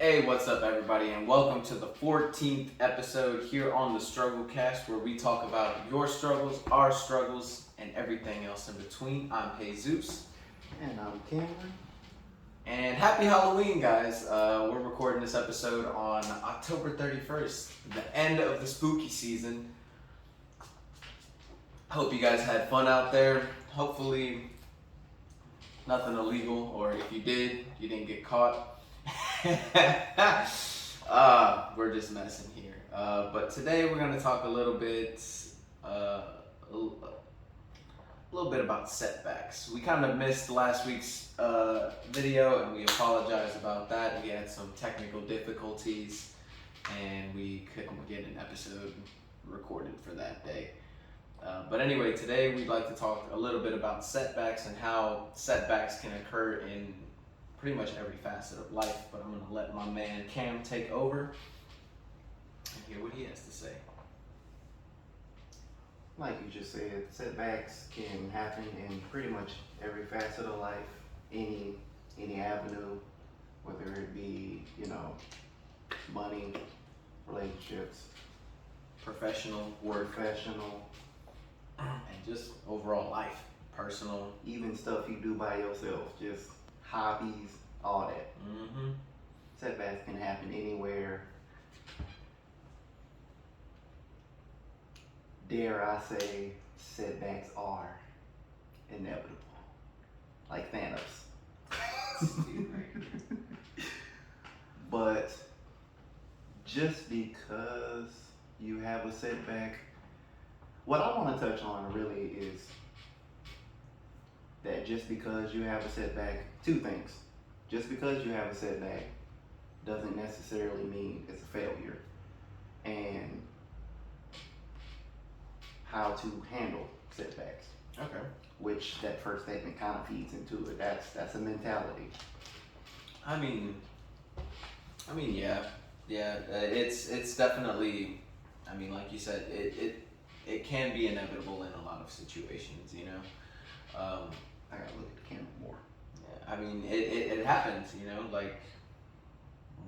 Hey, what's up, everybody, and welcome to the 14th episode here on the Strugglecast, where we talk about your struggles, our struggles, and everything else in between. I'm Jesus. And I'm Cameron. And happy Halloween, guys. We're recording this episode on October 31st, the end of the spooky season. Hope you guys had fun out there. Hopefully, nothing illegal, or if you did, you didn't get caught. We're just messing here. But today we're going to talk a little bit about setbacks. We kind of missed last week's video, and we apologize about that. We had some technical difficulties, and we couldn't get an episode recorded for that day. But anyway, today we'd like to talk a little bit about setbacks and how setbacks can occur in pretty much every facet of life. But I'm going to let my man Cam take over and hear what he has to say. Like you just said, setbacks can happen in pretty much every facet of life, any avenue, whether it be, money, relationships, Professional, work, and just overall life, personal. even stuff you do by yourself, just hobbies, all that. Mm-hmm. Setbacks can happen anywhere. Dare I say, setbacks are inevitable, like Thanos. But just because you have a setback, what I want to touch on really is that just because you have a setback, two things. Just because you have a setback doesn't necessarily mean it's a failure. And how to handle setbacks, Okay. which that first statement kind of feeds into it. That's a mentality. I mean, yeah. It's definitely. I mean, like you said, it can be inevitable in a lot of situations. I gotta look at the camera more. Yeah, I mean, it happens. Like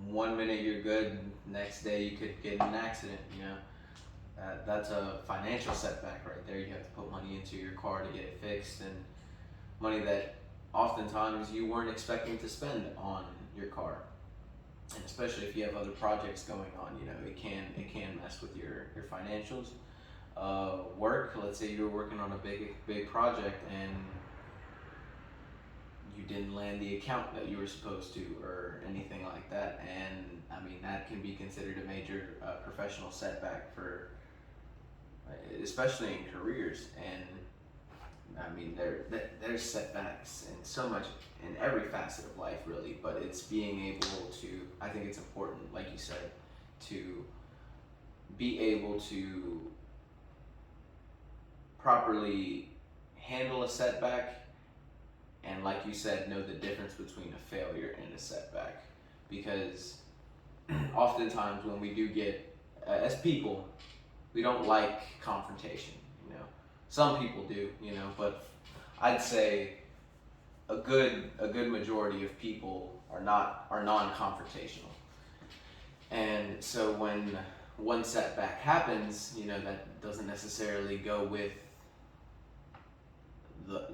1 minute you're good, next day you could get in an accident. That's a financial setback right there. You have to put money into your car to get it fixed, and money that oftentimes you weren't expecting to spend on your car. And especially if you have other projects going on, it can mess with your financials. Work. Let's say you're working on a big project and you didn't land the account that you were supposed to, or anything like that. And I mean, that can be considered a major professional setback for, especially in careers. And I mean, there's setbacks in so much, in every facet of life, really. But it's being able to, I think it's important, like you said, to be able to properly handle a setback, and like you said, know the difference between a failure and a setback. Because oftentimes when we do get, as people, we don't like confrontation. Some people do, but I'd say a good majority of people are non-confrontational. And so when one setback happens, that doesn't necessarily go with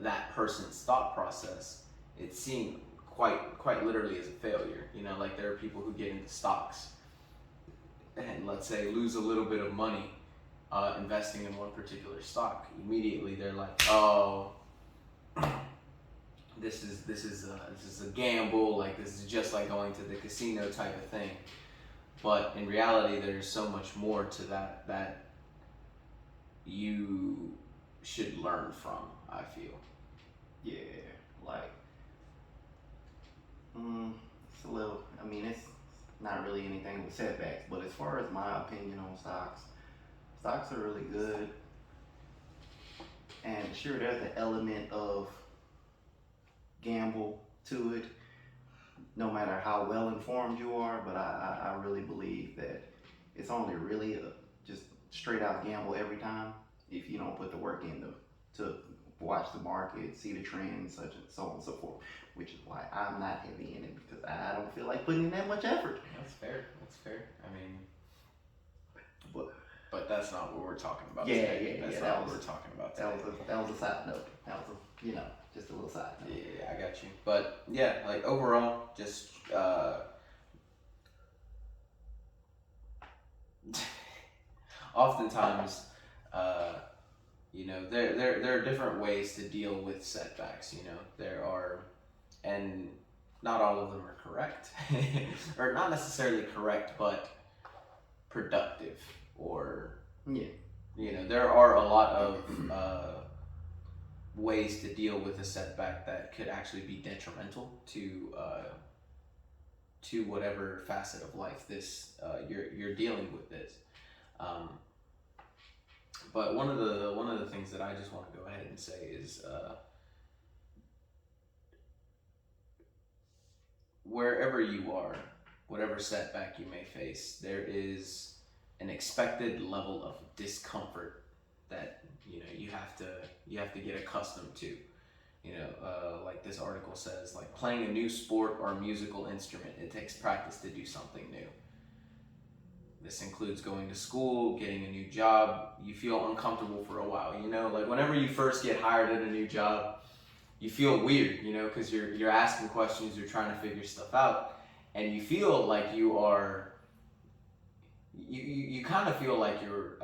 that person's thought process. It's seen quite literally as a failure. Like there are people who get into stocks and, let's say, lose a little bit of money investing in one particular stock. Immediately they're like, oh, this is a gamble. Like, this is just like going to the casino type of thing. But in reality, there's so much more to that you should learn from, I feel. Yeah, like, it's a little, it's not really anything with setbacks, but as far as my opinion on stocks are really good. And sure, there's an element of gamble to it, no matter how well informed you are, but I really believe that it's only really just straight out gamble every time if you don't put the work in to watch the market, see the trends, such and so on and so forth, which is why I'm not heavy in it, because I don't don't feel like putting in that much effort. That's fair. That's fair. I mean, But but that's not what we're talking about yeah, today. yeah, That's yeah. not That what was we're talking about today. that was a side note. That was a, you know, just a little side note. Yeah, I got you. But yeah, like overall, just oftentimes, uh, you know, there are different ways to deal with setbacks. You know, there are, and not all of them are correct, or not necessarily correct, but productive, or Yeah. you know, there are a lot of ways to deal with a setback that could actually be detrimental to whatever facet of life this you're dealing with this. Um, but one of the things that I just want to go ahead and say is wherever you are, whatever setback you may face, there is an expected level of discomfort that you have to get accustomed to. You know, like this article says, like playing a new sport or musical instrument, it takes practice to do something new. This includes going to school, getting a new job. You feel uncomfortable for a while. You know, like whenever you first get hired at a new job, you feel weird. You know, because you're asking questions, you're trying to figure stuff out, and you feel like you are. You kind of feel like you're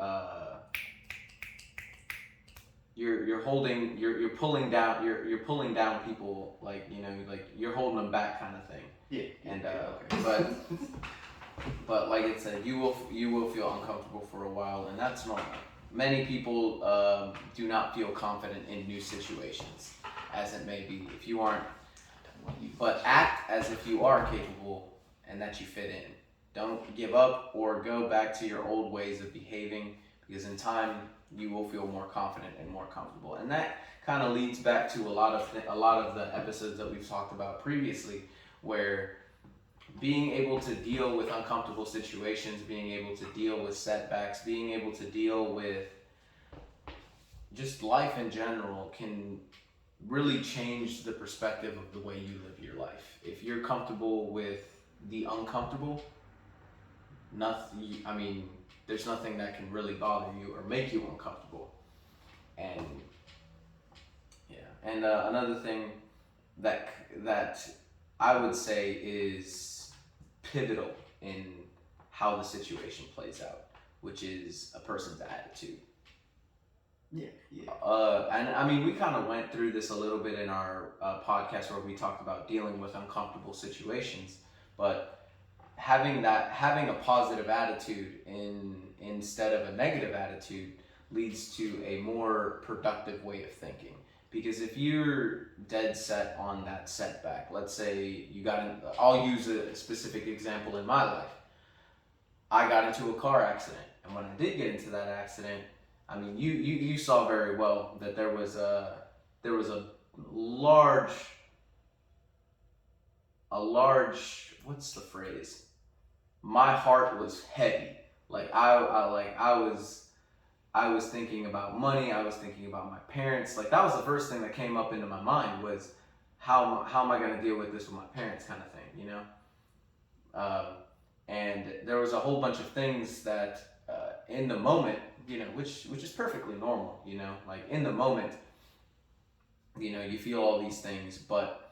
holding you're pulling down you're pulling down people, like, you know, like you're holding them back kind of thing. Yeah. And okay. but like it said, you will feel uncomfortable for a while, and that's normal. Many people do not feel confident in new situations, as it may be. If you aren't, but act as if you are capable and that you fit in. Don't give up or go back to your old ways of behaving, because in time you will feel more confident and more comfortable. And that kind of leads back to a lot of the episodes that we've talked about previously, where being able to deal with uncomfortable situations, being able to deal with setbacks, being able to deal with just life in general can really change the perspective of the way you live your life. If you're comfortable with the uncomfortable, there's nothing that can really bother you or make you uncomfortable. And yeah, and another thing that I would say is pivotal in how the situation plays out, which is a person's attitude. Yeah. And I mean, we kind of went through this a little bit in our podcast where we talked about dealing with uncomfortable situations, but having a positive attitude instead of a negative attitude leads to a more productive way of thinking. Because if you're dead set on that setback, let's say I'll use a specific example in my life. I got into a car accident, and when I did get into that accident, I mean, you saw very well that there was a large what's the phrase? My heart was heavy. Like I was thinking about money. I was thinking about my parents. Like that was the first thing that came up into my mind was how am I going to deal with this with my parents, kind of thing, you know. And there was a whole bunch of things that in the moment, you know, which is perfectly normal, you know, like in the moment, you know, you feel all these things, but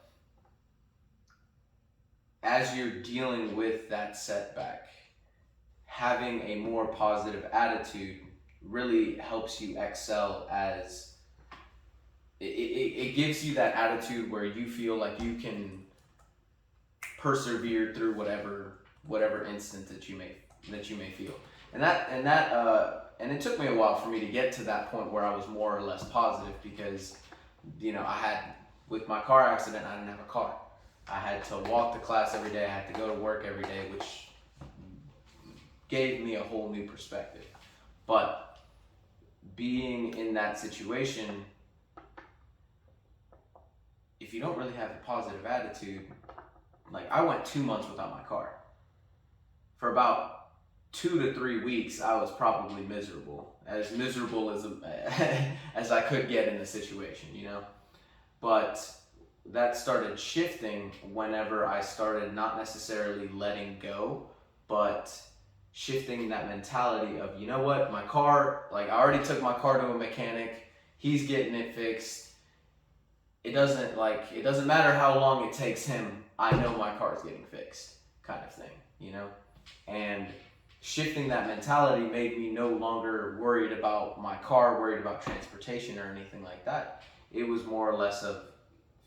as you're dealing with that setback, having a more positive attitude really helps you excel. As it gives you that attitude where you feel like you can persevere through whatever instant that you may feel. And it took me a while for me to get to that point where I was more or less positive, because, you know, with my car accident, I didn't have a car. I had to walk to class every day. I had to go to work every day, which gave me a whole new perspective. But being in that situation, if you don't really have a positive attitude, like I went 2 months without my car. For about 2 to 3 weeks, I was probably miserable as as I could get in the situation, you know. But that started shifting whenever I started not necessarily letting go, but shifting that mentality of, you know what, my car, like I already took my car to a mechanic, he's getting it fixed. It doesn't matter how long it takes him, I know my car's getting fixed, kind of thing, you know? And shifting that mentality made me no longer worried about my car, worried about transportation or anything like that. It was more or less of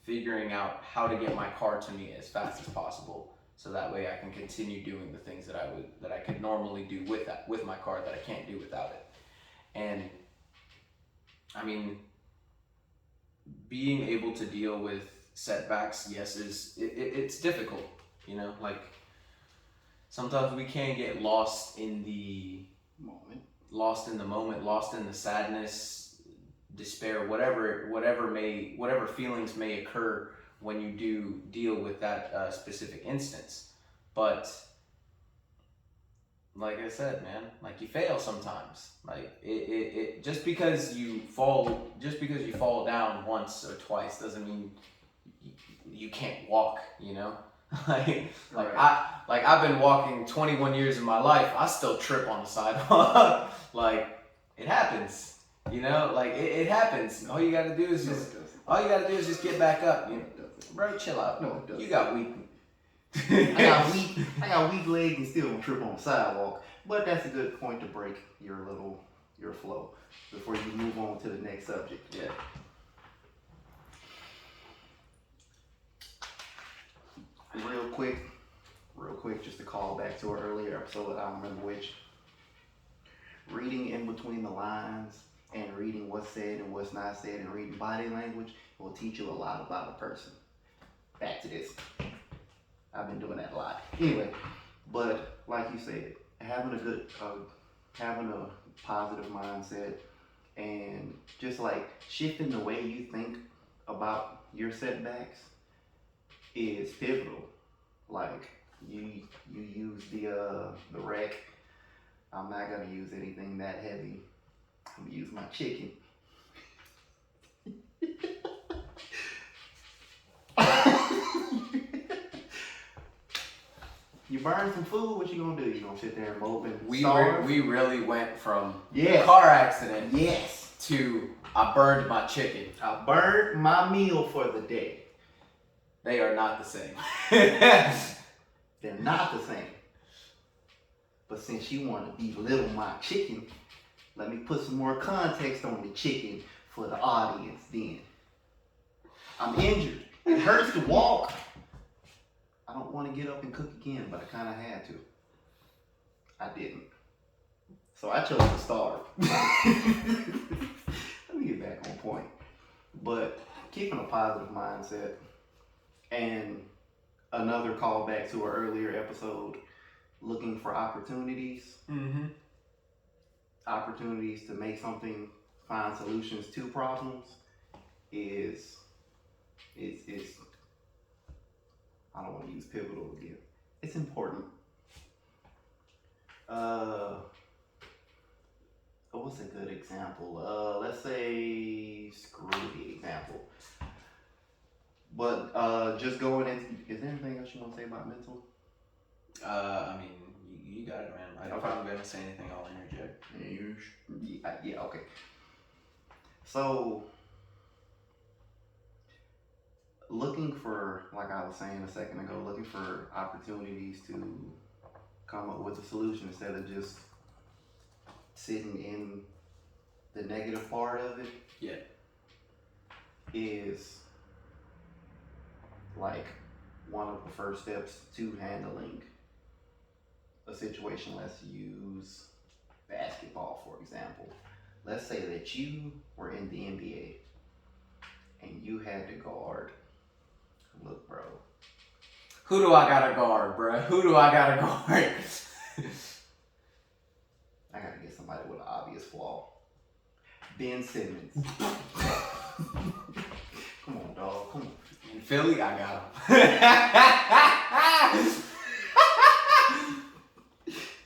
figuring out how to get my car to me as fast as possible, so that way I can continue doing the things that I could normally do with my car that I can't do without it. And I mean, being able to deal with setbacks, yes, it's difficult, you know, like sometimes we can get lost in the moment, lost in the sadness, despair, whatever feelings may occur when you do deal with that specific instance. But like I said, man, like you fail sometimes. Like it just because you fall down once or twice doesn't mean you can't walk, you know? like Right. I've been walking 21 years of my life. I still trip on the sidewalk. Like it happens, you know? Like it happens. All you gotta do is just get back up. You know? Bro, chill out. No, it doesn't. You got weak. I got weak legs and still don't trip on the sidewalk. But that's a good point to break your flow before you move on to the next subject. Yeah. Real quick, just to call back to an earlier episode, I don't remember which. Reading in between the lines and reading what's said and what's not said and reading body language will teach you a lot about a person. Back to this. I've been doing that a lot. Anyway, but like you said, having a positive mindset and just like shifting the way you think about your setbacks is pivotal. Like you use the rec. I'm not gonna use anything that heavy. I'm gonna use my chicken. You burn some food, what you gonna do? You gonna sit there and mope and starve? We really went from Yes. car accident Yes. to I burned my chicken. I burned my meal for the day. They are not the same. They're not the same. But since you want to belittle my chicken, let me put some more context on the chicken for the audience then. I'm injured. It hurts to walk. I don't want to get up and cook again, but I kind of had to. I didn't. So I chose to starve. Let me get back on point. But keeping a positive mindset and another callback to an earlier episode, looking for opportunities. Mm-hmm. Opportunities to make something, find solutions to problems is I don't want to use pivotal again. It's important. What's a good example? Let's say screw the example. But just going in, is there anything else you want to say about mental? I mean, you got it, man. I'm probably gonna say anything. I'll interject. Yeah, okay. So, looking for, like I was saying a second ago, looking for opportunities to come up with a solution instead of just sitting in the negative part of it. Yeah. Is like one of the first steps to handling a situation. Let's use basketball, for example. Let's say that you were in the NBA and you had to guard. Look, bro. Who do I gotta guard, bro? Who do I gotta guard? I gotta get somebody with an obvious flaw. Ben Simmons. Come on, dog. Come on. In Philly, I got him.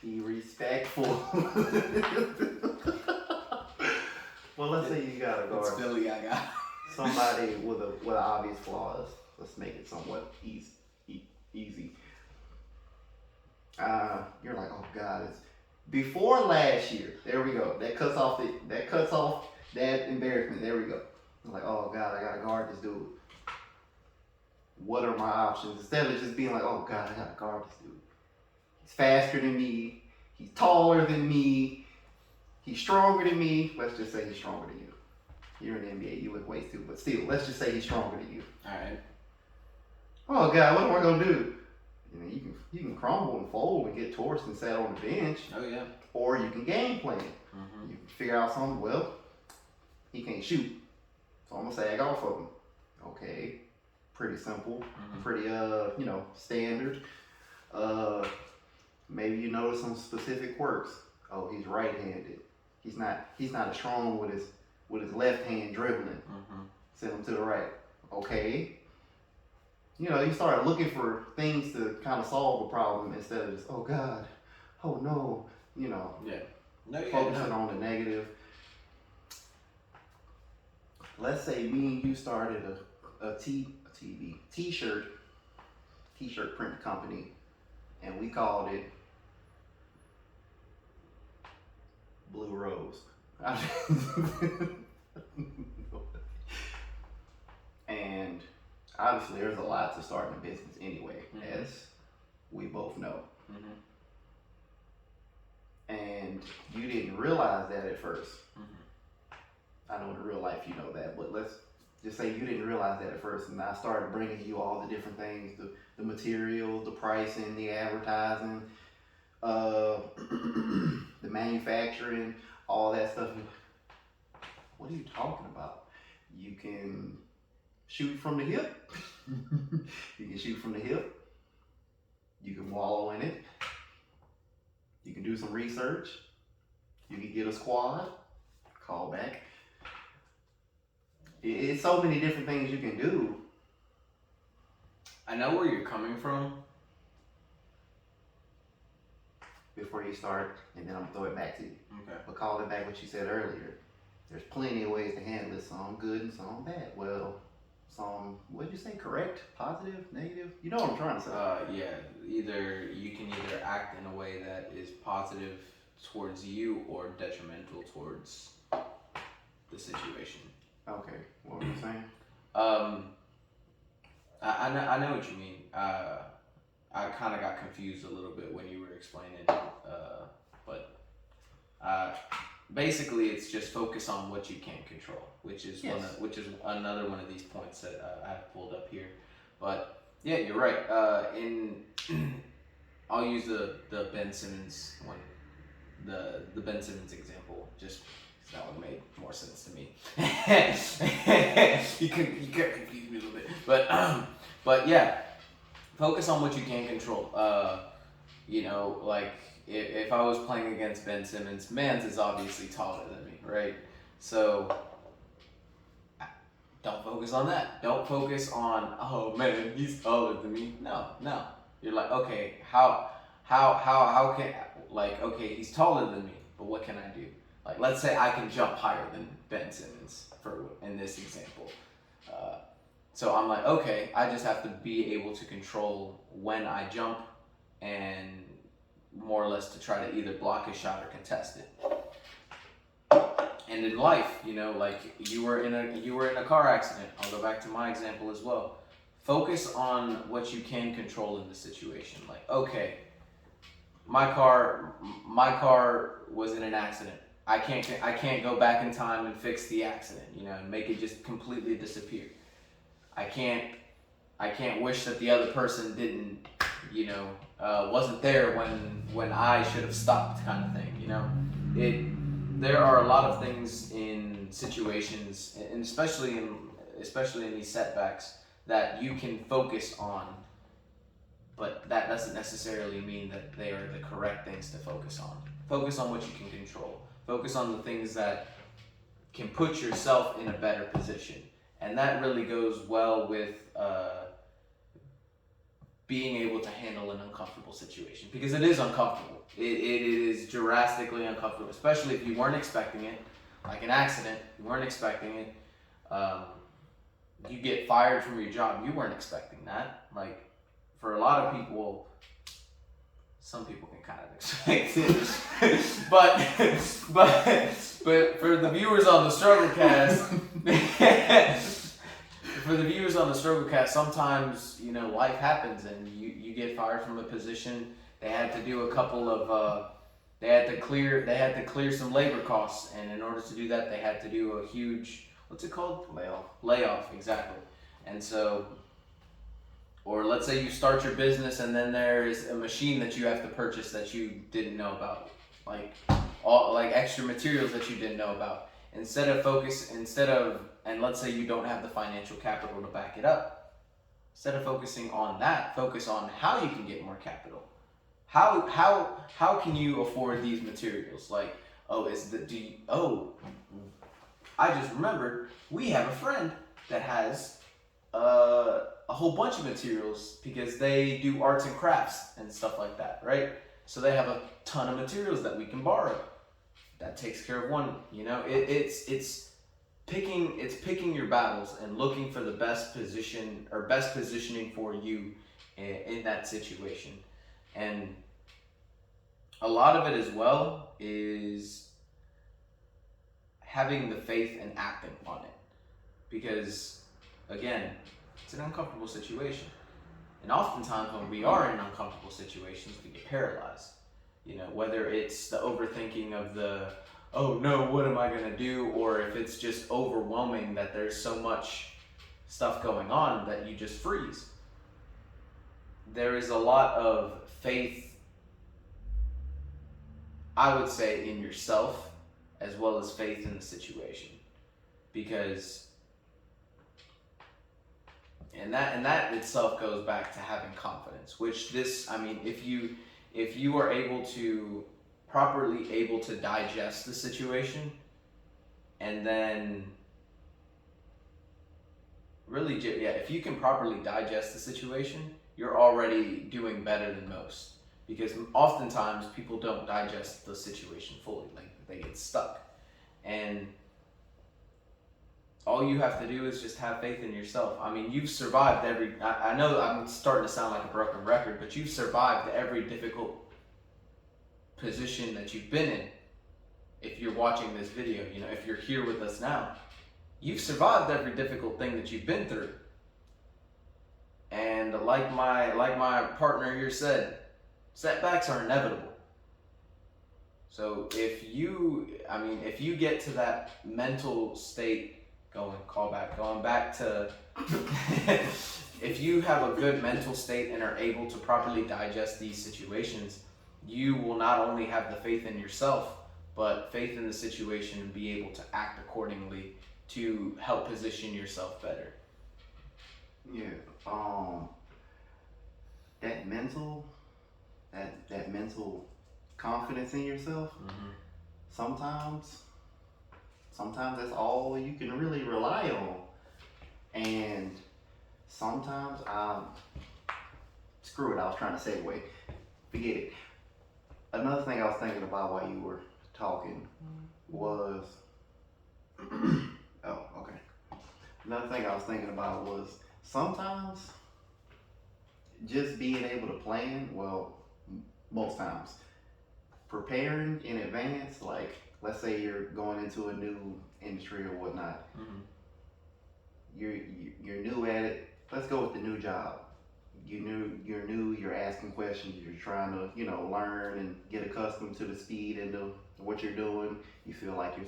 Be respectful. Well, let's say you gotta guard It's Philly, I got him. somebody with obvious flaws. let's make it somewhat easy. You're like, oh God, it's before last year. There we go. That cuts off that embarrassment. There we go. I'm like, oh God, I gotta guard this dude. What are my options? Instead of just being like, oh God, I gotta guard this dude. He's faster than me. He's taller than me. He's stronger than me. Let's just say he's stronger than you. You're in the NBA, you lift weights too, but still, let's just say he's stronger than you. Alright. Oh God, what am I gonna do? You can crumble and fold and get torched and sat on the bench. Oh yeah. Or you can game plan. Mm-hmm. You can figure out something. Well, he can't shoot, so I'm gonna sag off of him. Okay, pretty simple, pretty standard. Maybe you notice some specific quirks. Oh, he's right-handed. He's not as strong with his left hand dribbling. Send him to the right. Okay. You start looking for things to kind of solve a problem instead of just, oh God, oh no, Yeah. No, focusing on the negative. Let's say me and you started a t-shirt print company, and we called it Blue Rose. And obviously there's a lot to starting a business anyway, as we both know. And you didn't realize that at first. I know in real life you know that, but let's just say you didn't realize that at first, and I started bringing you all the different things, the materials, the pricing, the advertising, the manufacturing, all that stuff. What are you talking about? You can shoot from the hip. You can shoot from the hip. You can wallow in it. You can do some research. You can get a squad. Call back. It's so many different things you can do. I know where you're coming from. Before you start, and then I'm gonna throw it back to you. Okay. But calling back what you said earlier, there's plenty of ways to handle it. Some good and some bad. Well, what'd you say? Correct? Positive? Negative? You know what I'm trying to say. Yeah. You can either act in a way that is positive towards you or detrimental towards the situation. Okay. What were you saying? I know what you mean. I kind of got confused a little bit when you were explaining, but basically it's just focus on what you can control, which is which is another one of these points that I have pulled up here. But yeah, you're right. I'll use the Ben Simmons one, the Ben Simmons example, just because that one made more sense to me. you could confuse me a little bit, but yeah. Focus on what you can control. Like if I was playing against Ben Simmons, Mans is obviously taller than me, right? So don't focus on that. Don't focus on, oh man, he's taller than me. No. You're like, okay, how can, like, okay, he's taller than me, but what can I do? Like, let's say I can jump higher than Ben Simmons in this example. So I'm like, okay, I just have to be able to control when I jump and more or less to try to either block a shot or contest it. And in life, like you were in a car accident. I'll go back to my example as well. Focus on what you can control in the situation. Like, okay, my car was in an accident. I can't go back in time and fix the accident, and make it just completely disappear. I can't wish that the other person didn't, wasn't there when I should have stopped, kind of thing. There are a lot of things in situations, and especially in these setbacks, that you can focus on, but that doesn't necessarily mean that they are the correct things to focus on. Focus on what you can control. Focus on the things that can put yourself in a better position. And that really goes well with being able to handle an uncomfortable situation, because it is uncomfortable. It is drastically uncomfortable, especially if you weren't expecting it, like an accident. You weren't expecting it. you get fired from your job. You weren't expecting that. Like, for a lot of people, some people can kind of expect it, but for the viewers on the Strugglecast, sometimes life happens and you get fired from a position. They had to do a couple of they had to clear some labor costs, and in order to do that, they had to do a huge, what's it called? Layoff, exactly. And so, or let's say you start your business and then there is a machine that you have to purchase that you didn't know about, like extra materials that you didn't know about. And let's say you don't have the financial capital to back it up. Instead of focusing on that, focus on how you can get more capital. How can you afford these materials? Like, I just remembered we have a friend that has a whole bunch of materials because they do arts and crafts and stuff like that, right? So they have a ton of materials that we can borrow. That takes care of one. It's picking your battles and looking for the best position or best positioning for you in that situation. And a lot of it as well is having the faith and acting on it, because again, it's an uncomfortable situation, and oftentimes when we are in uncomfortable situations, we get paralyzed. Whether it's the overthinking of the, oh no, what am I gonna do, or if it's just overwhelming that there's so much stuff going on that you just freeze. There is a lot of faith, I would say, in yourself as well as faith in the situation, because and that itself goes back to having confidence, which if you are properly able to digest the situation, and then really, if you can properly digest the situation, you're already doing better than most. Because oftentimes people don't digest the situation fully, like they get stuck. And all you have to do is just have faith in yourself. You've survived I know I'm starting to sound like a broken record, but you've survived every difficult position that you've been in. If you're watching this video, if you're here with us now, you've survived every difficult thing that you've been through. And like my partner here said, setbacks are inevitable. So if you get to that mental state, going back to if you have a good mental state and are able to properly digest these situations, you will not only have the faith in yourself, but faith in the situation and be able to act accordingly to help position yourself better. Yeah. That mental confidence in yourself. Mm-hmm. Sometimes that's all you can really rely on, and sometimes screw it. I was trying to segue. Forget it. Another thing I was thinking about while you were talking was oh, okay. Another thing I was thinking about was sometimes just being able to plan, well, most times, preparing in advance, like let's say you're going into a new industry or whatnot. Mm-hmm. You're new at it. Let's go with the new job. You're new, you're asking questions, you're trying to, learn and get accustomed to the speed and what you're doing. You feel like you're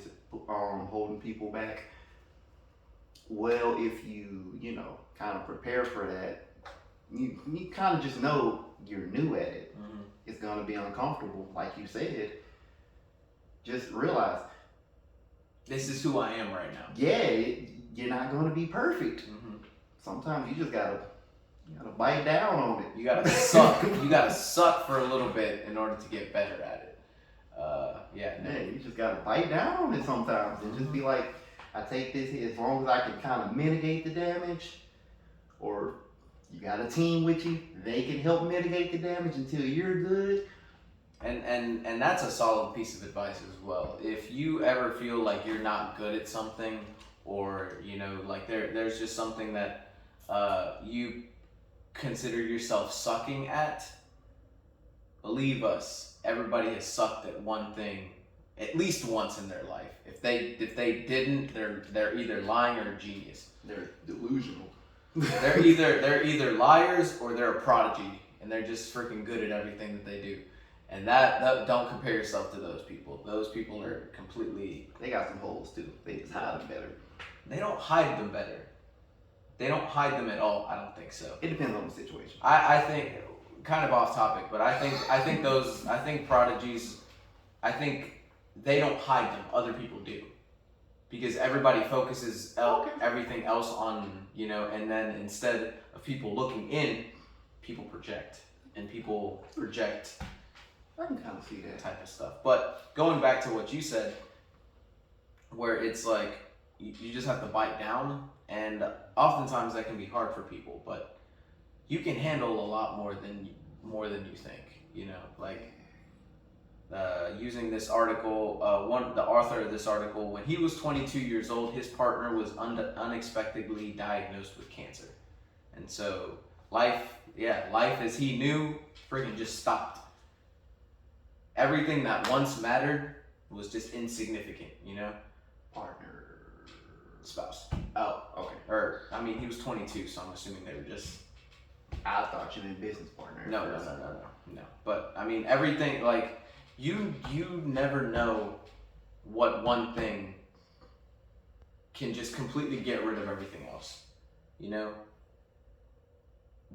holding people back. Well, if you, kind of prepare for that, you kind of just know you're new at it. Mm-hmm. It's going to be uncomfortable, like you said. Just realize, this is who I am right now. Yeah, you're not going to be perfect. Mm-hmm. Sometimes you just gotta bite down on it. You gotta suck. You gotta suck for a little bit in order to get better at it. You just gotta bite down on it sometimes and just be like, I take this here as long as I can kind of mitigate the damage, or you got a team with you, they can help mitigate the damage until you're good. And that's a solid piece of advice as well. If you ever feel like you're not good at something, or like there's just something that you consider yourself sucking at, believe us, everybody has sucked at one thing at least once in their life. If they didn't, they're either lying or a genius. They're delusional. they're either liars or they're a prodigy, and they're just freaking good at everything that they do. And that don't compare yourself to those people. Those people are completely. They got some holes too. They just hide them better. They don't hide them better. They don't hide them at all. I don't think so. It depends on the situation. I think, kind of off topic, but I think prodigies, I think they don't hide them. Other people do, because everybody focuses everything else on and then instead of people looking in, people project, and people project. I can kind of see that type of stuff. But going back to what you said, where it's like you just have to bite down, and oftentimes that can be hard for people, but you can handle a lot more than you think. Like using this article, the author of this article, when he was 22 years old, his partner was unexpectedly diagnosed with cancer, and so life as he knew freaking just stopped. Everything that once mattered was just insignificant, Partner. Spouse. Oh, okay. Or, I mean, he was 22, so I'm assuming they were just. I thought you meant business partner. No. But, I mean, everything, like, you never know what one thing can just completely get rid of everything else,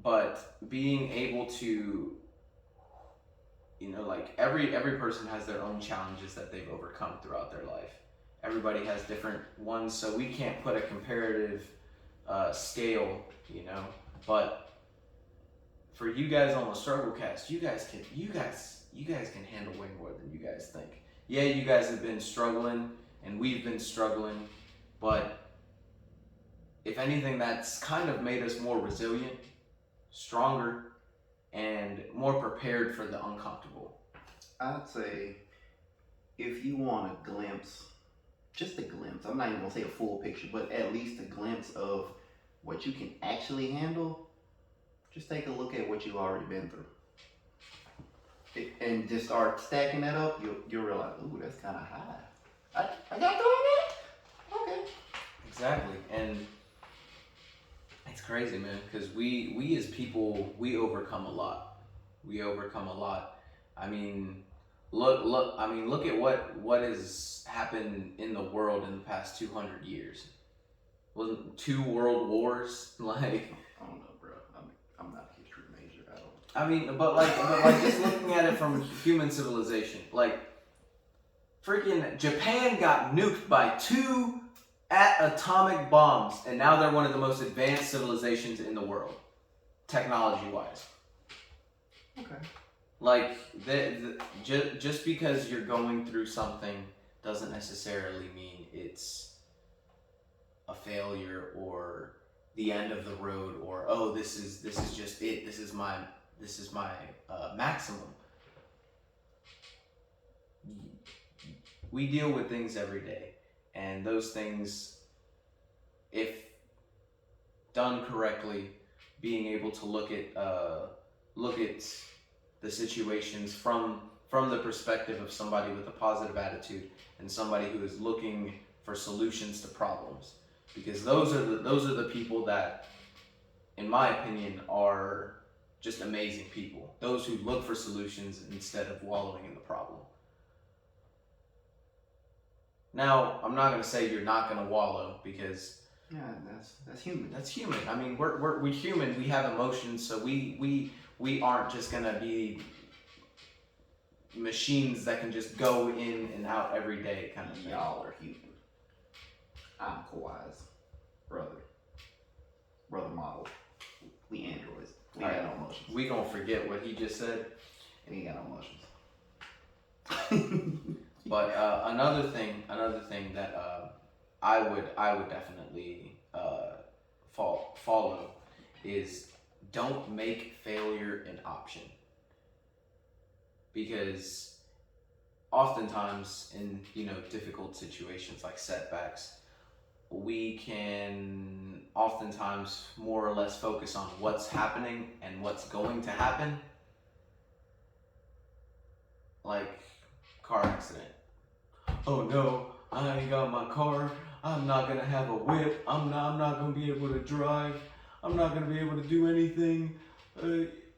But being able to. Like every person has their own challenges that they've overcome throughout their life. Everybody has different ones, so we can't put a comparative scale, But for you guys on the Strugglecast, you guys can handle way more than you guys think. Yeah, you guys have been struggling, and we've been struggling, but if anything, that's kind of made us more resilient, stronger, and more prepared for the uncomfortable. I'd say if you want a glimpse, just a glimpse, I'm not even gonna say a full picture, but at least a glimpse of what you can actually handle, just take a look at what you've already been through. And just start stacking that up, you'll realize, ooh, that's kind of high. I got through that? Okay. Exactly, and it's crazy, man, because we as people, we overcome a lot. I mean, look at what has happened in the world in the past 200 years. Wasn't 2 world wars? Like, I don't know, bro. I'm not a history major. I don't. I mean, but like just looking at it from human civilization, like freaking Japan got nuked by 2 atomic bombs, and now they're one of the most advanced civilizations in the world, technology-wise. Okay. Like, just because you're going through something doesn't necessarily mean it's a failure or the end of the road, or this is just it. This is my maximum. We deal with things every day, and those things, if done correctly, being able to look at the situations from the perspective of somebody with a positive attitude and somebody who is looking for solutions to problems, because those are the people that, in my opinion, are just amazing people. Those who look for solutions instead of wallowing in the problem. Now, I'm not gonna say you're not gonna wallow, because yeah, that's human. That's human. I mean, we're human. We have emotions, so we aren't just gonna be machines that can just go in and out every day, kind of thing. Y'all are human. I'm Kawhi's brother model. We androids. We ain't got no emotions. We gonna forget what he just said. And he ain't got no emotions. But another thing that I would definitely follow is, don't make failure an option, because oftentimes in difficult situations like setbacks, we can oftentimes more or less focus on what's happening and what's going to happen, like car accident. Oh no, I ain't got my car. I'm not gonna have a whip. I'm not gonna be able to drive. I'm not gonna be able to do anything.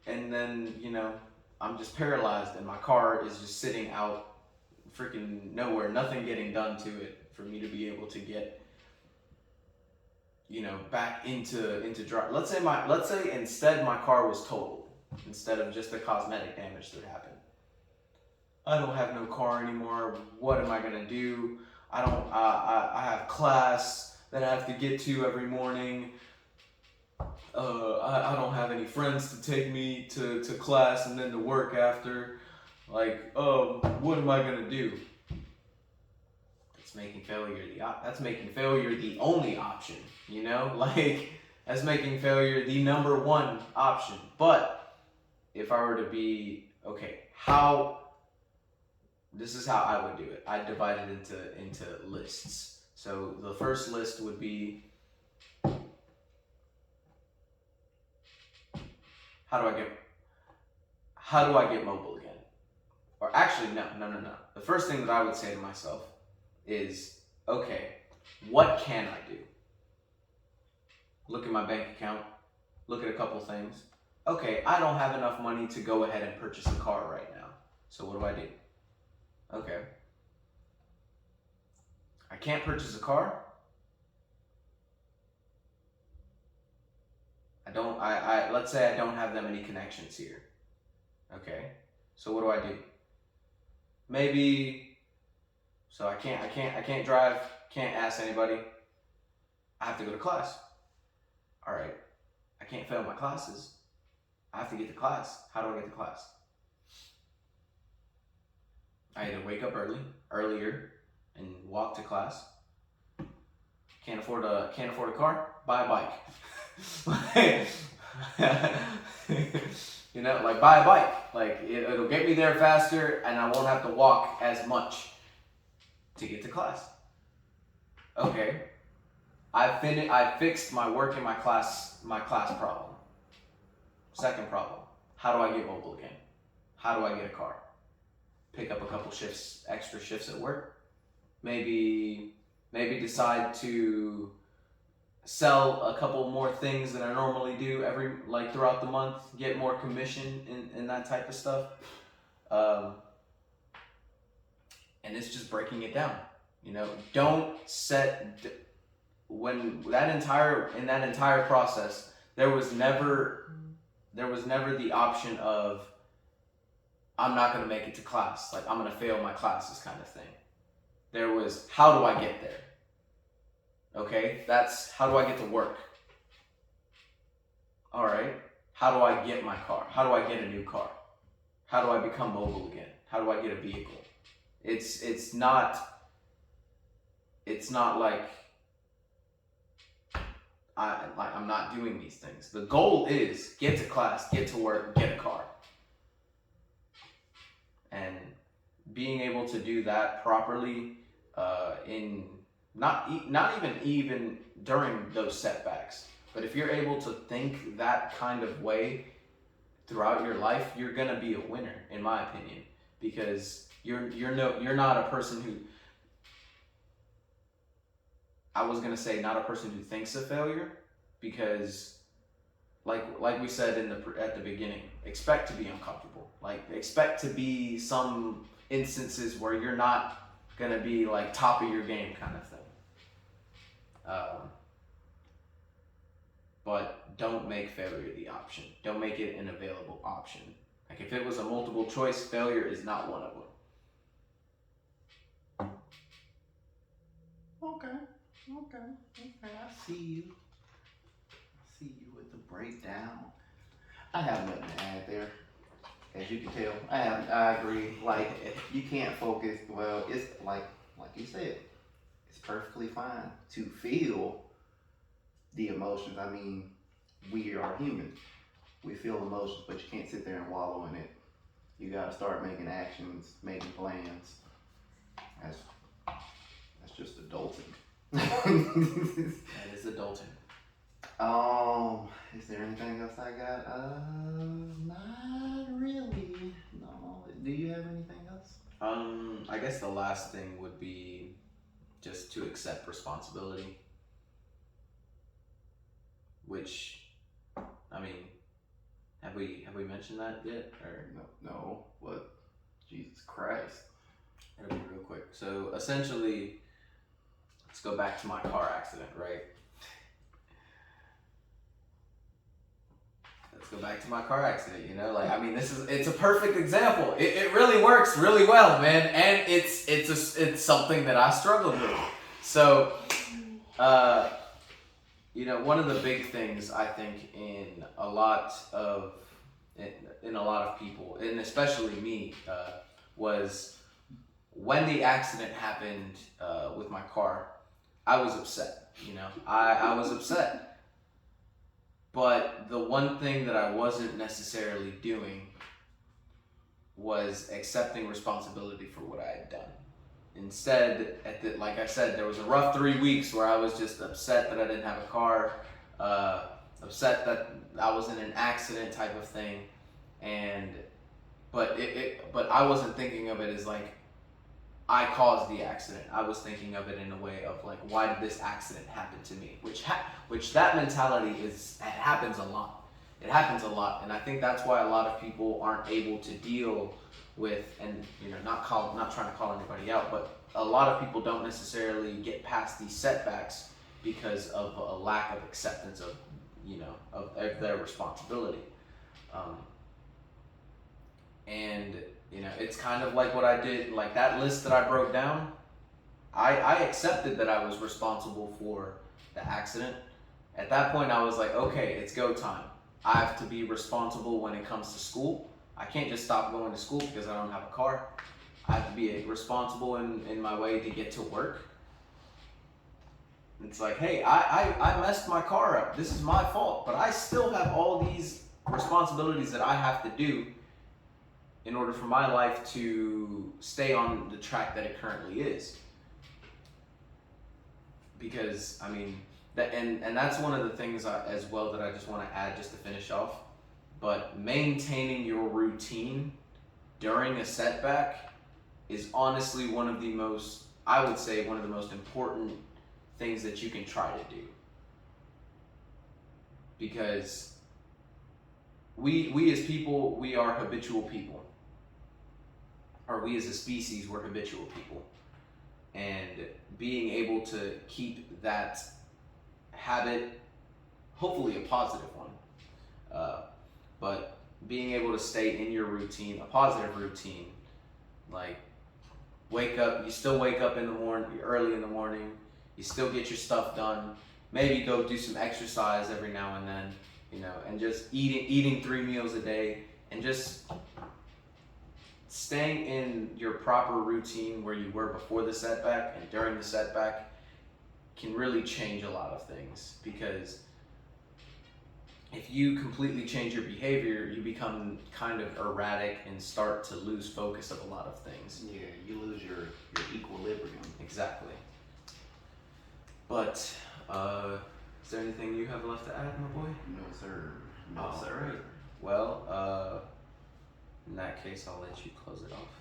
And then, I'm just paralyzed and my car is just sitting out freaking nowhere, nothing getting done to it for me to be able to get, back into drive. Let's say instead my car was totaled instead of just the cosmetic damage that happened. I don't have no car anymore. What am I gonna do? I have class that I have to get to every morning. I don't have any friends to take me to class and then to work after. Like, what am I gonna do? That's making failure the only option. Like that's making failure the number one option. But if I were to be okay, this is how I would do it. I divide it into lists. So the first list would be, how do I get mobile again? Or actually, no. The first thing that I would say to myself is, okay, what can I do? Look at my bank account, look at a couple things. Okay, I don't have enough money to go ahead and purchase a car right now. So what do I do? Okay. I can't purchase a car. Let's say I don't have that many connections here. Okay. So what do I do? Maybe, so I can't drive, can't ask anybody. I have to go to class. All right. I can't fail my classes. I have to get to class. How do I get to class? I either wake up earlier, and walk to class. Can't afford a car? Buy a bike. Like buy a bike. Like it'll get me there faster, and I won't have to walk as much to get to class. Okay, I fixed my work and my class problem. Second problem: how do I get mobile again? How do I get a car? Pick up a couple extra shifts at work. Maybe decide to sell a couple more things than I normally do throughout the month, get more commission in that type of stuff. And it's just breaking it down. Don't set in that entire process. There was never the option of, I'm not going to make it to class. Like, I'm going to fail my classes kind of thing. There was, how do I get there? Okay, that's how do I get to work? All right, how do I get my car? How do I get a new car? How do I become mobile again? How do I get a vehicle? It's not like I'm not doing these things. The goal is get to class, get to work, get a car. And being able to do that properly in not even during those setbacks, but if you're able to think that kind of way throughout your life, you're gonna be a winner, in my opinion, because you're not a person who, I was gonna say not a person who thinks of failure, because like we said at the beginning, expect to be uncomfortable. Like expect to be some instances where you're not gonna be like top of your game kind of thing. But don't make failure the option. Don't make it an available option. Like if it was a multiple choice, failure is not one of them. Okay. I see you with the breakdown. I have nothing to add there. As you can tell, I agree. Like you can't focus. Well, it's like you said, it's perfectly fine to feel the emotions. I mean, we are human. We feel emotions, but you can't sit there and wallow in it. You got to start making actions, making plans. That's just adulting. That is adulting. Is there anything else I got? Not really. No. Do you have anything else? I guess the last thing would be just to accept responsibility. Which, I mean, have we mentioned that yet? Or No. What? Jesus Christ. it'll be real quick. So essentially, let's go back to my car accident, right? Let's go back to my car accident, you know? Like, I mean, it's a perfect example. It really works really well, man. And it's something that I struggled with. So, you know, one of the big things I think in a lot of people, and especially me, was when the accident happened with my car. I was upset. You know, I was upset. But the one thing that I wasn't necessarily doing was accepting responsibility for what I had done. Instead, like I said, there was a rough 3 weeks where I was just upset that I didn't have a car, upset that I was in an accident type of thing, but I wasn't thinking of it as like I caused the accident. I was thinking of it in a way of like, why did this accident happen to me? Which that mentality happens a lot. It happens a lot, and I think that's why a lot of people aren't able to deal with, and you know, not trying to call anybody out, but a lot of people don't necessarily get past these setbacks because of a lack of acceptance of, you know, of their responsibility. And you know, it's kind of like what I did, like that list that I broke down. I accepted that I was responsible for the accident. At that point, I was like, okay, it's go time. I have to be responsible when it comes to school. I can't just stop going to school because I don't have a car. I have to be responsible in my way to get to work. It's like, hey, I messed my car up. This is my fault. But I still have all these responsibilities that I have to do in order for my life to stay on the track that it currently is. Because, I mean, and that's one of the things as well that I just want to add just to finish off. But maintaining your routine during a setback is honestly one of the most, I would say, one of the most important things that you can try to do. Because we as people, we are habitual people. Or we as a species, we're habitual people. And being able to keep that habit, hopefully a positive one, but being able to stay in your routine, a positive routine, like wake up, you still wake up in the morning, early in the morning, you still get your stuff done, maybe go do some exercise every now and then, you know, and just eating 3 meals a day, and just staying in your proper routine where you were before the setback and during the setback can really change a lot of things. Because if you completely change your behavior, you become kind of erratic and start to lose focus of a lot of things. Yeah, you lose your equilibrium. Exactly. But is there anything you have left to add, my boy? No, sir. No, All sir. right. Well, in that case, I'll let you close it off.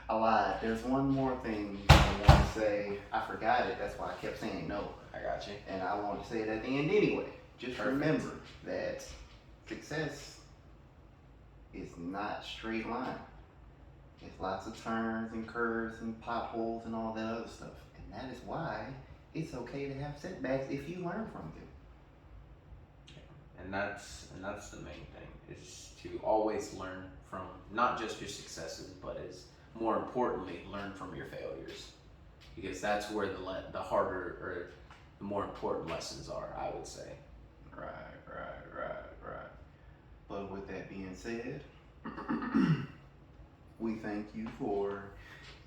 I lied. There's one more thing I want to say. I forgot it. That's why I kept saying no. I got you. And I want to say it at the end anyway. Just Perfect. remember that success is not straight line. It's lots of turns and curves and potholes and all that other stuff. And that is why it's okay to have setbacks if you learn from them. And that's the main thing, is to always learn from not just your successes, but is more importantly, learn from your failures, because that's where the harder or the more important lessons are, I would say. Right. But with that being said, we thank you for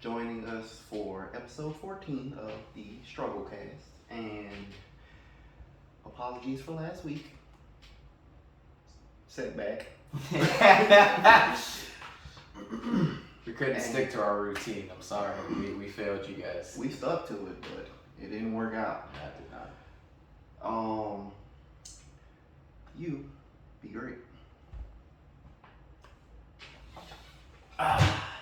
joining us for episode 14 of the Strugglecast, and apologies for last week. Setback. We We couldn't And- stick to our routine. I'm sorry. We failed you guys. We stuck to it, but it didn't work out. I did not. You be great.